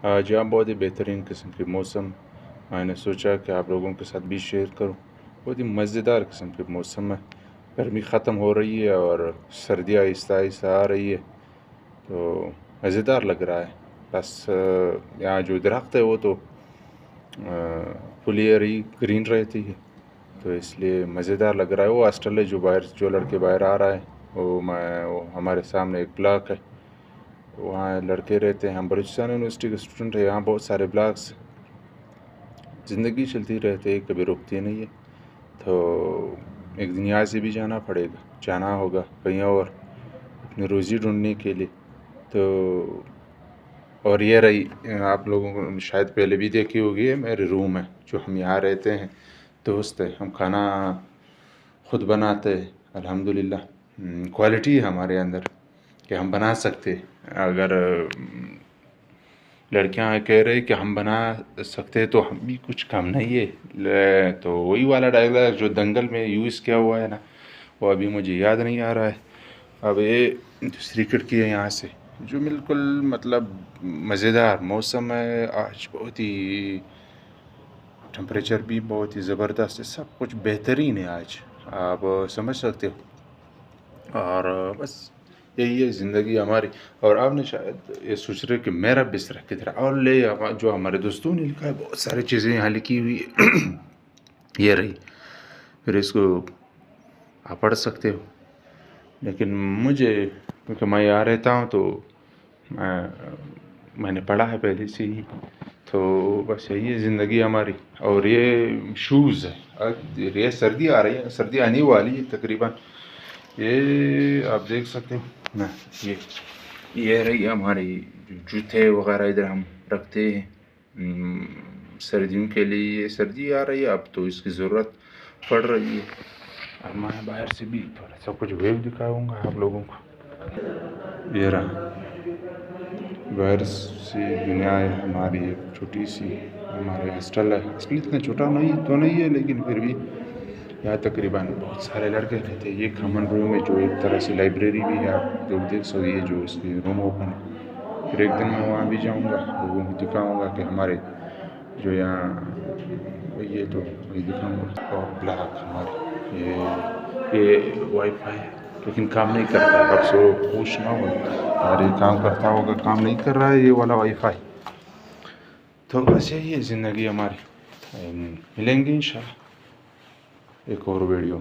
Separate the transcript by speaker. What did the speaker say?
Speaker 1: آج یہاں بہت ہی بہترین قسم کے موسم میں نے سوچا کہ آپ لوگوں کے ساتھ بھی شیئر کروں. بہت ہی مزیدار قسم کے موسم ہے. گرمی ختم ہو رہی ہے اور سردی آہستہ آہستہ آ رہی ہے تو مزیدار لگ رہا ہے. بس یہاں جو درخت ہے وہ تو فلی گرین رہتی ہے تو اس لیے مزیدار لگ رہا ہے. وہ ہاسٹل ہے جو لڑکے باہر آ رہا ہے وہ ہمارے سامنے ایک بلاک ہے, وہاں لڑکے رہتے ہیں. ہم بلوچستان یونیورسٹی کے اسٹوڈنٹ ہیں. یہاں بہت سارے بلاکس, زندگی چلتی رہتی ہے, کبھی رکتی نہیں ہے. تو ایک دن یہاں سے بھی جانا ہوگا کہیں اور اپنی روزی ڈھونڈنے کے لیے. تو اور یہ رہی, آپ لوگوں کو شاید پہلے بھی دیکھی ہوگی, ہے میرے روم ہے جو ہم یہاں رہتے ہیں. دوست ہے, ہم کھانا خود بناتے ہیں الحمدللہ. کوالٹی ہے ہمارے اندر کہ ہم بنا سکتے. اگر لڑکیاں کہہ رہے کہ ہم بنا سکتے تو ہم بھی کچھ کم نہیں ہے. تو وہی والا ڈائلاگ جو دنگل میں یوز کیا ہوا ہے نا, وہ ابھی مجھے یاد نہیں آ رہا ہے. اب یہ دوسری کھڑکی ہے یہاں سے جو بالکل مطلب مزیدار موسم ہے. آج بہت ہی ٹمپریچر بھی بہت ہی زبردست ہے, سب کچھ بہترین ہے آج, آپ سمجھ سکتے ہو. اور بس یہی ہے زندگی ہماری. اور آپ نے شاید یہ سوچ رہے کہ میرا بستر کدھر, اور جو ہمارے دوستوں نے لکھا ہے بہت ساری چیزیں یہاں لکھی ہوئی ہے. یہ رہی, پھر اس کو آپ پڑھ سکتے ہو. لیکن مجھے کیونکہ میں یہاں رہتا ہوں تو میں نے پڑھا ہے پہلے سے ہی, تو بس یہی ہے زندگی ہماری. اور یہ شوز ہے, یہ سردی آ رہی ہے, سردی آنے والی ہے تقریباً. یہ آپ دیکھ سکتے ہیں نا, یہ رہی ہماری جو جوتے وغیرہ ادھر ہم رکھتے ہیں سردیوں کے لیے. سردی آ رہی ہے اب تو اس کی ضرورت پڑ رہی ہے. اور میں باہر سے بھی تھوڑا سا کچھ ویو دکھاؤں گا آپ لوگوں کو. یہ رہا باہر سے دنیا ہے ہماری, ایک چھوٹی سی ہمارے ہاسٹل ہے. ہاسٹل اتنا چھوٹا نہیں ہے لیکن پھر بھی یہاں تقریباً بہت سارے لڑکے رہتے ہیں. یہ کامن روم ہے جو ایک طرح سے لائبریری بھی ہے, آپ لوگ دیکھ سکتے ہیں جو اس کے روم اوپن ہے. پھر ایک دن میں وہاں بھی جاؤں گا, لوگوں کو دکھاؤں گا کہ ہمارے جو یہاں یہ تو وہی دکھاؤں گا. اور بلاک ہمارے یہ وائی فائی ہے لیکن کام نہیں کرتا. اب سو پوچھنا ہوگا اور یہ کام کرتا ہوگا, کام نہیں کر رہا ہے یہ والا وائی فائی. تو بس یہی ہے زندگی ہماری. ملیں گے انشاءاللہ ایک اور ویڈیو.